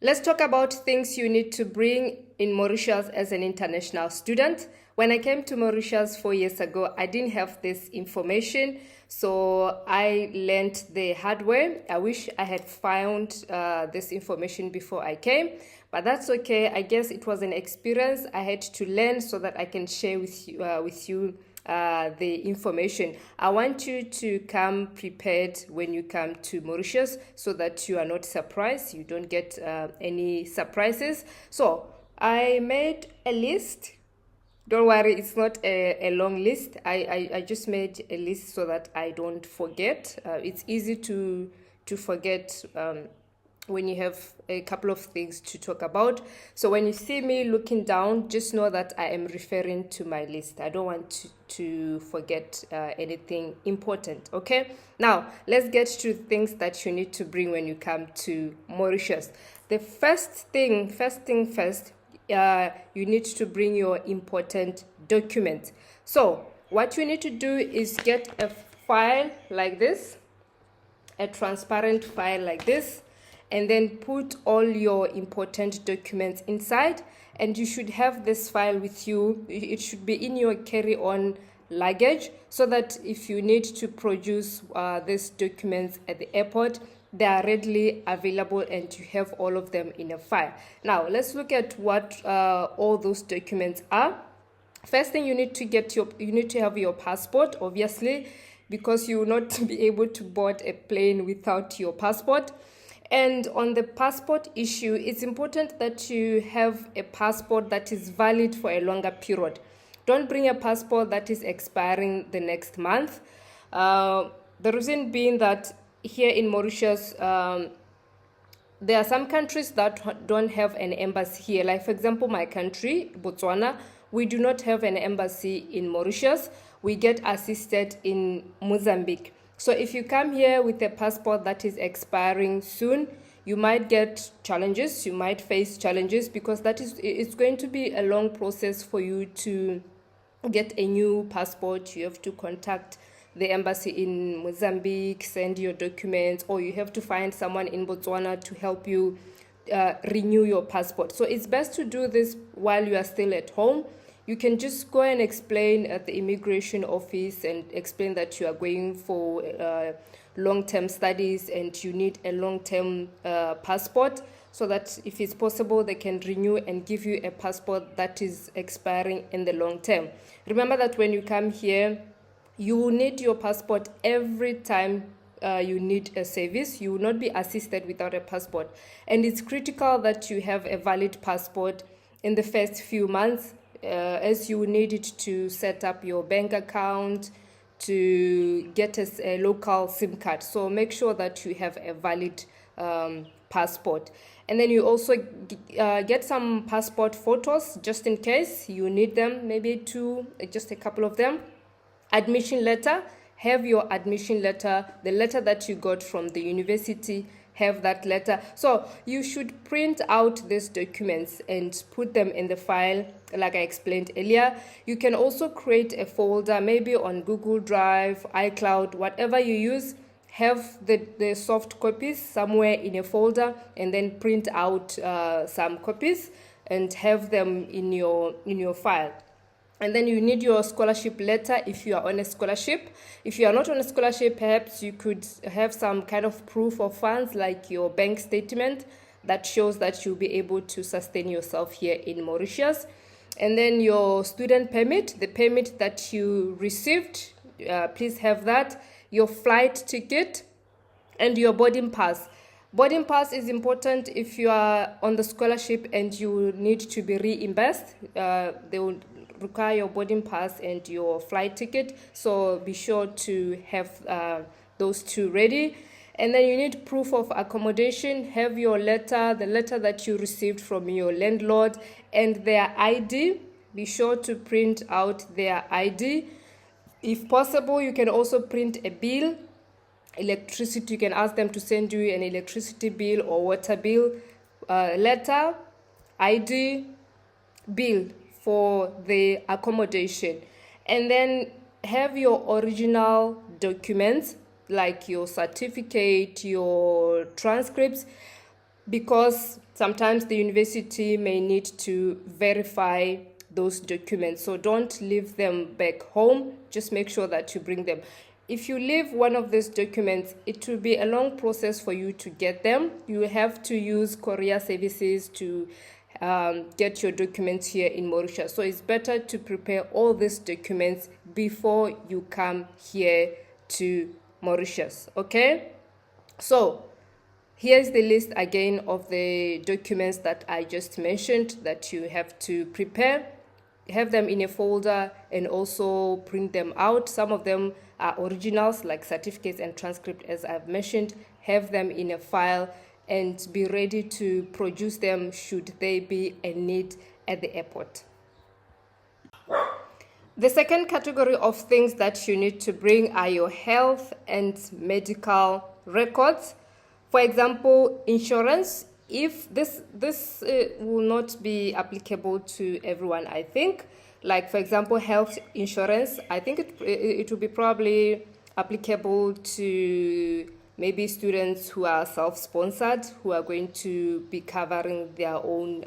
Let's talk about things you need to bring in Mauritius as an international student. When I came to Mauritius 4 years ago, I didn't have this information, so I learned the hard way. I wish I had found this information before I came, but that's okay. I guess it was an experience I had to learn so that I can share with you the information. I want you to come prepared when you come to Mauritius so that you are not surprised, you don't get any surprises. So I made a list. Don't worry, it's not a long list. I just made a list so that I don't forget. It's easy to forget when you have a couple of things to talk about. So when you see me looking down, just know that I am referring to my list. I don't want to forget anything important, okay? Now, let's get to things that you need to bring when you come to Mauritius. The first thing first, you need to bring your important documents. So what you need to do is get a file like this, a transparent file like this, and then put all your important documents inside. And you should have this file with you. It should be in your carry-on luggage so that if you need to produce these documents at the airport, they are readily available and you have all of them in a file. Now let's look at what all those documents are. First thing, you need to have your passport, obviously, because you will not be able to board a plane without your passport. And on the passport issue, it's important that you have a passport that is valid for a longer period. Don't bring a passport that is expiring the next month. The reason being that here in Mauritius, there are some countries that don't have an embassy here. Like, for example, my country, Botswana, we do not have an embassy in Mauritius. We get assisted in Mozambique. So if you come here with a passport that is expiring soon, you might get challenges, you might face challenges, because it's going to be a long process for you to get a new passport. You have to contact the embassy in Mozambique, send your documents, or you have to find someone in Botswana to help you renew your passport. So it's best to do this while you are still at home. You can just go and explain at the immigration office and explain that you are going for long-term studies and you need a long-term passport, so that if it's possible, they can renew and give you a passport that is expiring in the long term. Remember that when you come here, you will need your passport every time you need a service. You will not be assisted without a passport. And it's critical that you have a valid passport in the first few months, as you need it to set up your bank account, to get a local SIM card. So make sure that you have a valid passport. And then you also get some passport photos just in case you need them, maybe just a couple of them. Admission letter, have your admission letter, the letter that you got from the university, have that letter. So you should print out these documents and put them in the file like I explained earlier. You can also create a folder, maybe on Google Drive, iCloud, whatever you use. Have the soft copies somewhere in a folder, and then print out some copies and have them in your file. And then you need your scholarship letter if you are on a scholarship. If you are not on a scholarship, perhaps you could have some kind of proof of funds, like your bank statement that shows that you'll be able to sustain yourself here in Mauritius. And then your student permit, the permit that you received, please have that. Your flight ticket and your boarding pass. Boarding pass is important if you are on the scholarship and you need to be reimbursed. They will require your boarding pass and your flight ticket, so be sure to have those two ready. And then you need proof of accommodation. Have your letter, the letter that you received from your landlord, and their ID. Be sure to print out their ID. If possible, you can also print a bill. Electricity, you can ask them to send you an electricity bill or water bill. Letter, ID, bill for the accommodation. And then have your original documents like your certificate, your transcripts. because sometimes the university may need to verify those documents. So don't leave them back home. Just make sure that you bring them. If you leave one of these documents, it will be a long process for you to get them. You have to use courier services to get your documents here in Mauritius. So it's better to prepare all these documents before you come here to Mauritius. Okay? So here's the list again of the documents that I just mentioned that you have to prepare. Have them in a folder and also print them out. Some of them are originals like certificates and transcript, as I've mentioned. Have them in a file and be ready to produce them should they be a need at the airport. The second category of things that you need to bring are your health and medical records. For example, insurance. If this will not be applicable to everyone, I think. Like, for example, health insurance, I think it will be probably applicable to maybe students who are self-sponsored, who are going to be covering their own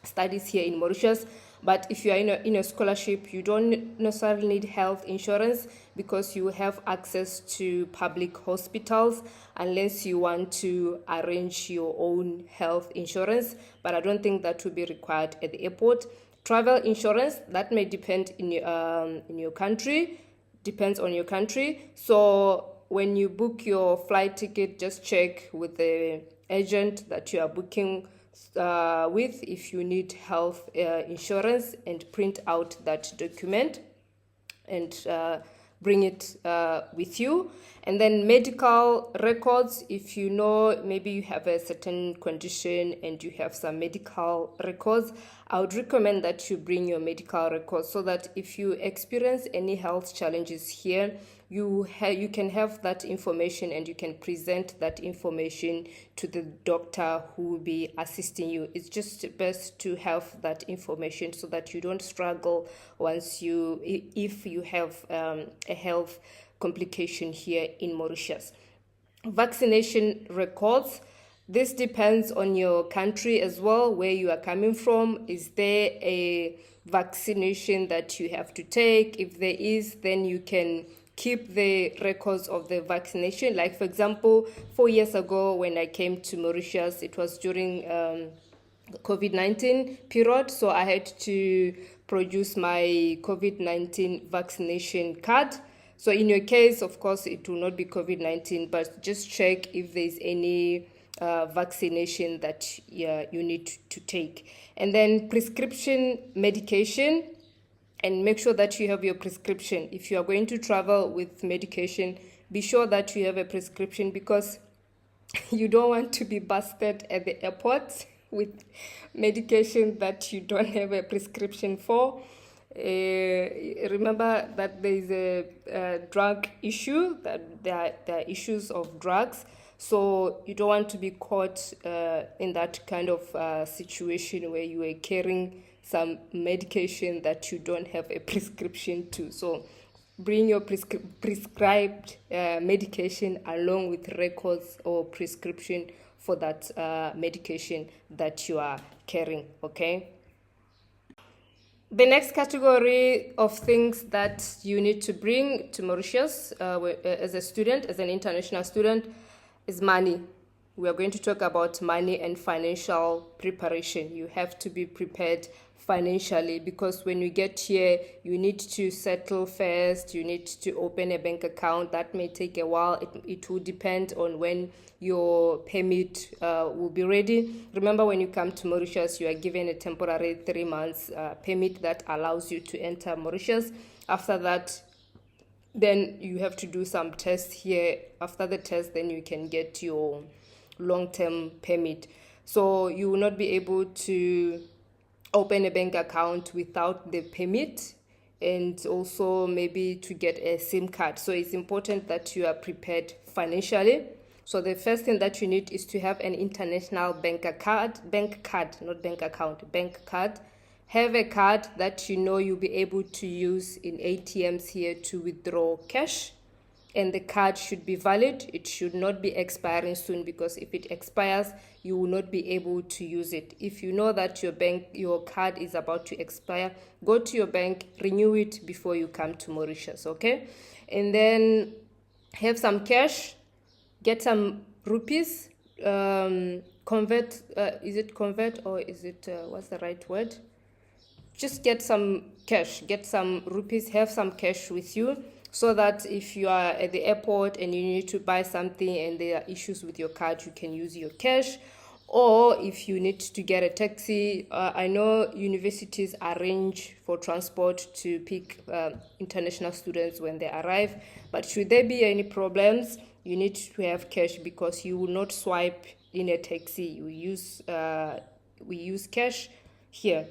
studies here in Mauritius. But if you are in a scholarship, you don't necessarily need health insurance because you have access to public hospitals unless you want to arrange your own health insurance. But I don't think that will be required at the airport. Travel insurance, that may depend in your country, depends on your country. So when you book your flight ticket, just check with the agent that you are booking with if you need health insurance, and print out that document and bring it with you. And then medical records, if you know maybe you have a certain condition and you have some medical records, I would recommend that you bring your medical records so that if you experience any health challenges here, you can have that information and you can present that information to the doctor who will be assisting you. It's just best to have that information so that you don't struggle if you have a health complication here in Mauritius. Vaccination records. This depends on your country as well, where you are coming from. Is there a vaccination that you have to take? If there is, then you can keep the records of the vaccination. Like, for example, 4 years ago when I came to Mauritius, it was during COVID-19 period, so I had to produce my COVID-19 vaccination card. So in your case, of course, it will not be COVID-19, but just check if there's any vaccination that you need to take. And then prescription medication, and make sure that you have your prescription. If you are going to travel with medication, be sure that you have a prescription because you don't want to be busted at the airport with medication that you don't have a prescription for. Remember that there is a drug issue, that there are issues of drugs. So you don't want to be caught in that kind of situation where you are carrying some medication that you don't have a prescription to. So bring your prescribed medication along with records or prescription for that medication that you are carrying, okay? The next category of things that you need to bring to Mauritius as a student, as an international student, is money. We are going to talk about money and financial preparation. You have to be prepared financially because when you get here, you need to settle first. You need to open a bank account. That may take a while. It will depend on when your permit will be ready. Remember, when you come to Mauritius, you are given a temporary 3 months permit that allows you to enter Mauritius. After that, then you have to do some tests here. After the test, then you can get your long-term permit. So you will not be able to open a bank account without the permit, and also maybe to get a SIM card. So it's important that you are prepared financially. So the first thing that you need is to have an international bank card. Have a card that you know you'll be able to use in ATMs here to withdraw cash. and the card should be valid. It should not be expiring soon, because if it expires, you will not be able to use it. If you know that your card is about to expire, go to your bank, renew it before you come to Mauritius, okay? And then have some cash, get some rupees, convert, is it convert or is it, what's the right word? Just get some cash, get some rupees, have some cash with you, so that if you are at the airport and you need to buy something and there are issues with your card, you can use your cash. Or if you need to get a taxi, I know universities arrange for transport to pick international students when they arrive, but should there be any problems, you need to have cash, because you will not swipe in a taxi. We use cash here.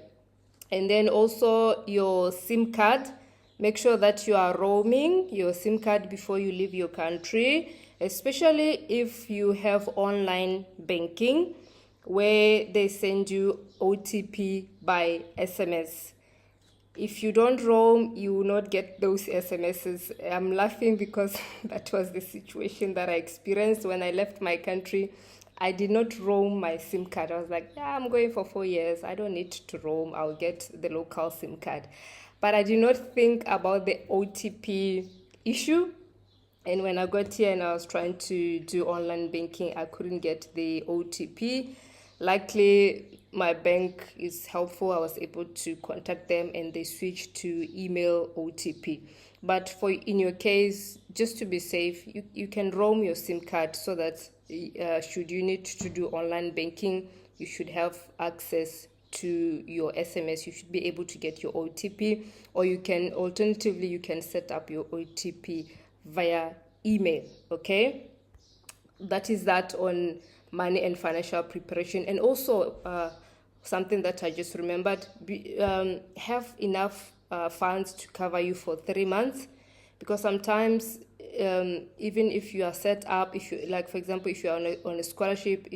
And then also your SIM card. Make sure that you are roaming your SIM card before you leave your country, especially if you have online banking where they send you OTP by SMS. If you don't roam, you will not get those SMSs. I'm laughing because that was the situation that I experienced when I left my country. I did not roam my SIM card. I was like, yeah, I'm going for 4 years. I don't need to roam. I'll get the local SIM card. But I did not think about the OTP issue. And when I got here and I was trying to do online banking, I couldn't get the OTP. Luckily, my bank is helpful. I was able to contact them and they switched to email OTP. But in your case, just to be safe, you can roam your SIM card, so that should you need to do online banking, you should have access to your SMS. You should be able to get your OTP, or alternatively, you can set up your OTP via email, okay? That is that on money and financial preparation. And also something that I just remembered, have enough funds to cover you for 3 months, because sometimes even if you are set up, if you, like for example, if you are on a scholarship,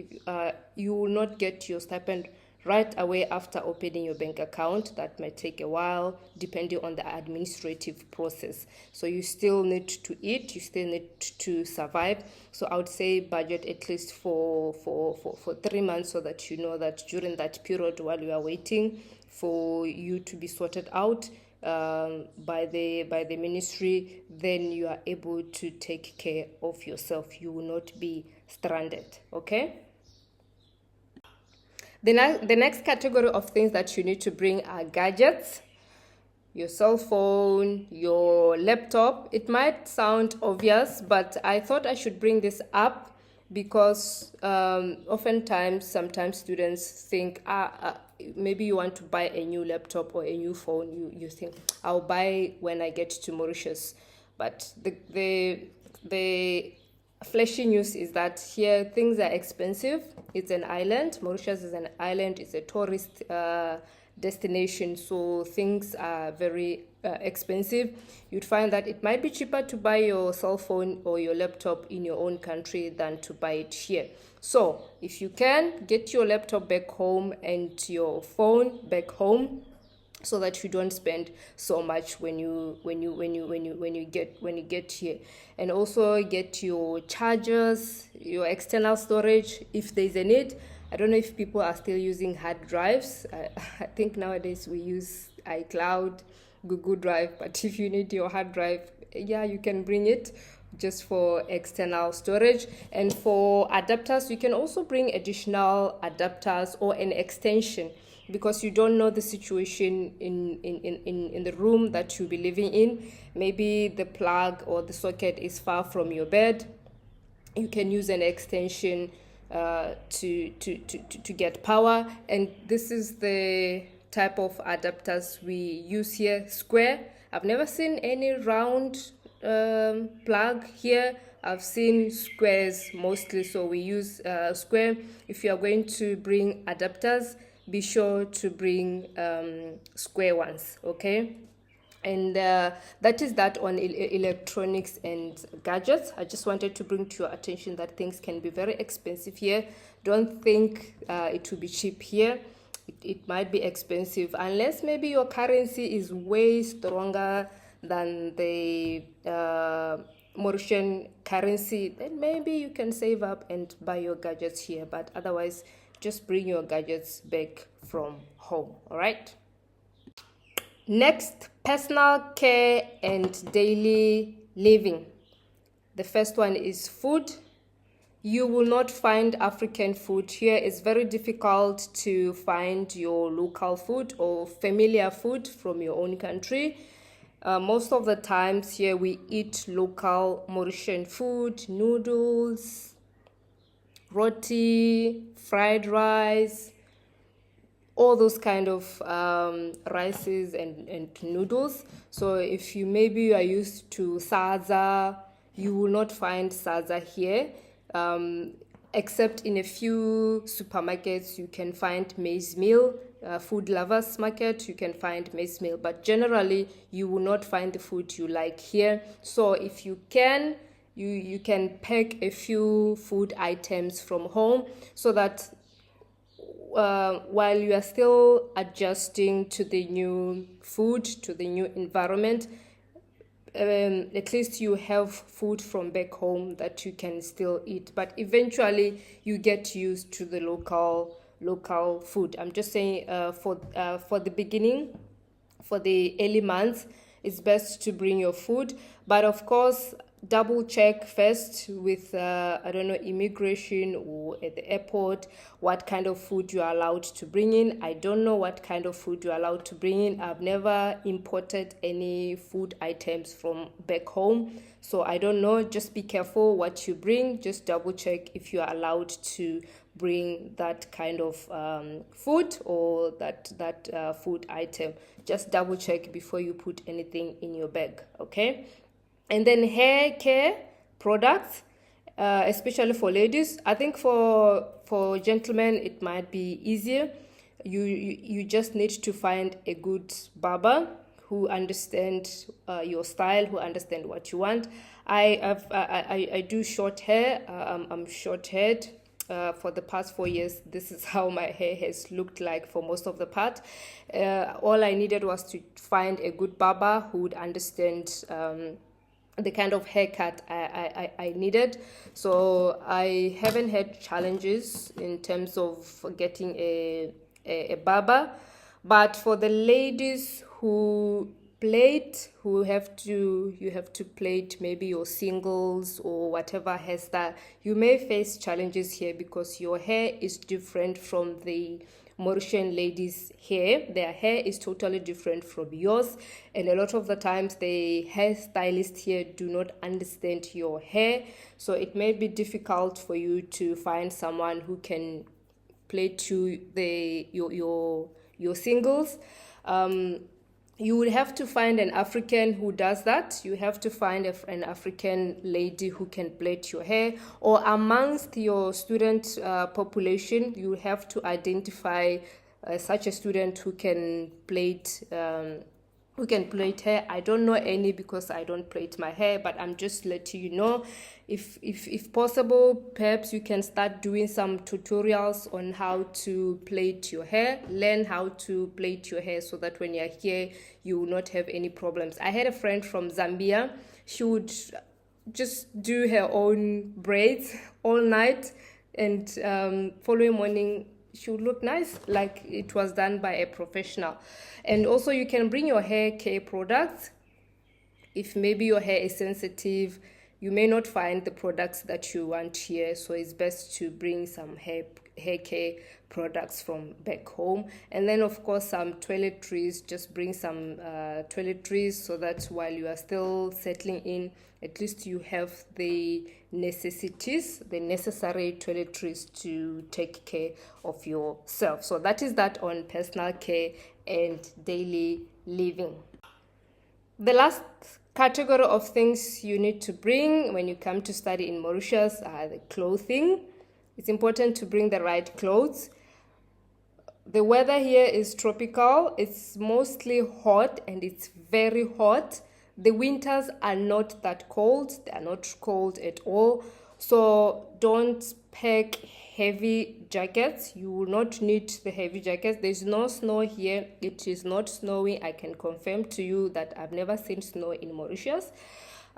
you will not get your stipend right away after opening your bank account. That might take a while depending on the administrative process. So you still need to eat, you still need to survive. So I would say budget at least for 3 months, so that you know that during that period while you are waiting for you to be sorted out by the ministry, then you are able to take care of yourself. You will not be stranded, okay? The next category of things that you need to bring are gadgets, your cell phone, your laptop. It might sound obvious, but I thought I should bring this up because sometimes students think, maybe you want to buy a new laptop or a new phone. You think, I'll buy when I get to Mauritius. But the fleshy news is that here things are expensive. It's an island. Mauritius is an island. It's a tourist destination, so things are very expensive. You'd find that it might be cheaper to buy your cell phone or your laptop in your own country than to buy it here. So if you can, get your laptop back home and your phone back home, so that you don't spend so much when you get here. And also get your chargers, your external storage if there's a need. I don't know if people are still using hard drives. I think nowadays we use iCloud, Google Drive, but if you need your hard drive, yeah, you can bring it just for external storage. And for adapters, you can also bring additional adapters or an extension, because you don't know the situation in the room that you'll be living in. Maybe the plug or the socket is far from your bed. You can use an extension to get power. And this is the type of adapters we use here, square. I've never seen any round plug here. I've seen squares mostly, so we use square. If you are going to bring adapters, be sure to bring square ones, okay? And that is that on electronics and gadgets. I just wanted to bring to your attention that things can be very expensive here. Don't think it will be cheap here. It might be expensive unless maybe your currency is way stronger than the Mauritian currency, then maybe you can save up and buy your gadgets here. But otherwise, just bring your gadgets back from home. All right. Next, personal care and daily living. The first one is food. You will not find African food here. It's very difficult to find your local food or familiar food from your own country. Most of the times here we eat local Mauritian food, noodles, roti, fried rice, all those kind of rices and noodles. So if you maybe are used to saza, you will not find saza here. Except in a few supermarkets, you can find maize meal. Food lovers market, you can find maize meal, but generally you will not find the food you like here. So if you can, you can pack a few food items from home, so that while you are still adjusting to the new food, to the new environment, at least you have food from back home that you can still eat. But eventually you get used to the local food. I'm just saying, for the beginning, for the early months, it's best to bring your food. But of course, double check first with immigration or at the airport what kind of food you are allowed to bring in. I don't know what kind of food you're allowed to bring in. I've never imported any food items from back home, so I don't know. Just be careful what you bring. Just double check if you are allowed to bring that kind of food or that food item. Just double check before you put anything in your bag, okay? And then hair care products, especially for ladies. I think for gentlemen it might be easier. You just need to find a good barber who understands your style, who understands what you want. I do short hair. I'm short-haired. For the past 4 years, this is how my hair has looked like for most of the part. All I needed was to find a good barber who would understand the kind of haircut I needed. So I haven't had challenges in terms of getting a barber. But for the ladies who you have to plait maybe your singles or whatever hairstyle, you may face challenges here because your hair is different from the Mauritian ladies' hair. Their hair is totally different from yours, and a lot of the times the hairstylists here do not understand your hair, so it may be difficult for you to find someone who can plait your singles. You would have to find an African who does that. You have to find an African lady who can plait your hair, or amongst your student population, you have to identify such a student who can plait hair. I don't know any because I don't plait my hair, but I'm just letting you know. If possible, perhaps you can start doing some tutorials on how to plait your hair. Learn how to plait your hair so that when you're here, you will not have any problems. I had a friend from Zambia. She would just do her own braids all night, and following morning, she would look nice, like it was done by a professional. And also you can bring your hair care products. If maybe your hair is sensitive, you may not find the products that you want here, so it's best to bring some hair care products from back home. And then of course some toiletries. Just bring some toiletries so that while you are still settling in, at least you have the necessities, the necessary toiletries to take care of yourself. So that is that on personal care and daily living. The last category of things you need to bring when you come to study in Mauritius are the clothing. It's important to bring the right clothes. The weather here is tropical. It's mostly hot, and it's very hot. The winters are not that cold. They are not cold at all. So don't pack heavy jackets. You will not need the heavy jackets. There's no snow here. It is not snowing. I can confirm to you that I've never seen snow in Mauritius.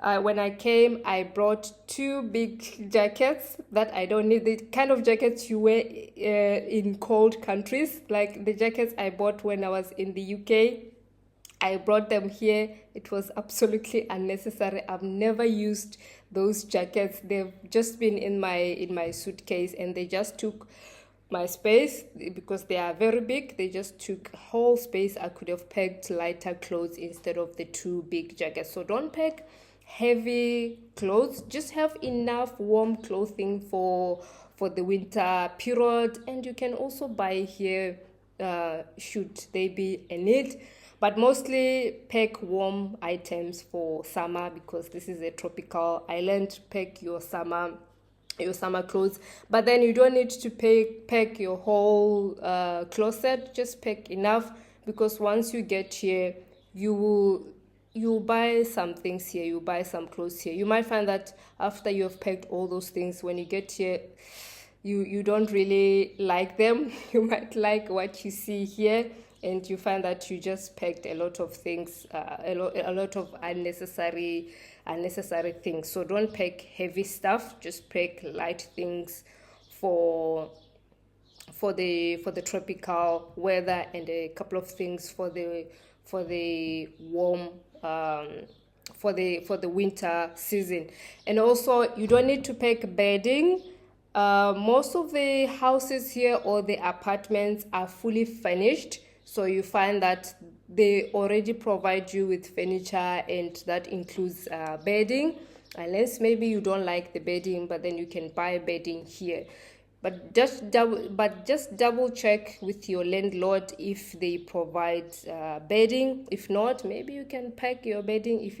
When I came, I brought 2 big jackets that I don't need. The kind of jackets you wear in cold countries, like the jackets I bought when I was in the UK. I brought them here. It was absolutely unnecessary. I've never used those jackets. They've just been in my suitcase, and they just took my space because they are very big. They just took whole space. I could have packed lighter clothes instead of the 2 big jackets. So don't pack heavy clothes. Just have enough warm clothing for the winter period, and you can also buy here should they be a need. But mostly pack warm items for summer because this is a tropical island. Pack your summer clothes, but then you don't need to pack your whole closet. Just pack enough, because once you get here, you'll buy some things here, you buy some clothes here. You might find that after you have packed all those things, when you get here, you don't really like them. You might like what you see here, and you find that you just packed a lot of things, a lot of unnecessary things. So don't pack heavy stuff. Just pack light things for the tropical weather, and a couple of things for the warm for the winter season. And also, you don't need to pack bedding. Most of the houses here or the apartments are fully furnished, so you find that they already provide you with furniture, and that includes bedding, unless maybe you don't like the bedding, but then you can buy bedding here. But just double check with your landlord if they provide bedding. If not, maybe you can pack your bedding if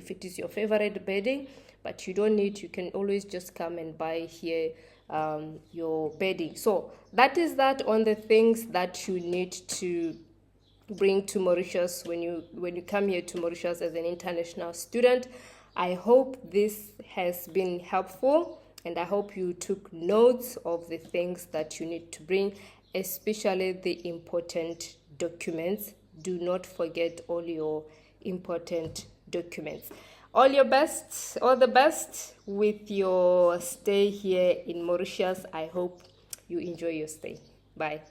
it is your favorite bedding. But you don't need. You can always just come and buy here your bedding. So that is that on the things that you need to bring to Mauritius when you come here to Mauritius as an international student. I hope this has been helpful, and I hope you took notes of the things that you need to bring, especially the important documents. Do not forget all your important documents. All the best with your stay here in Mauritius. I hope you enjoy your stay. Bye.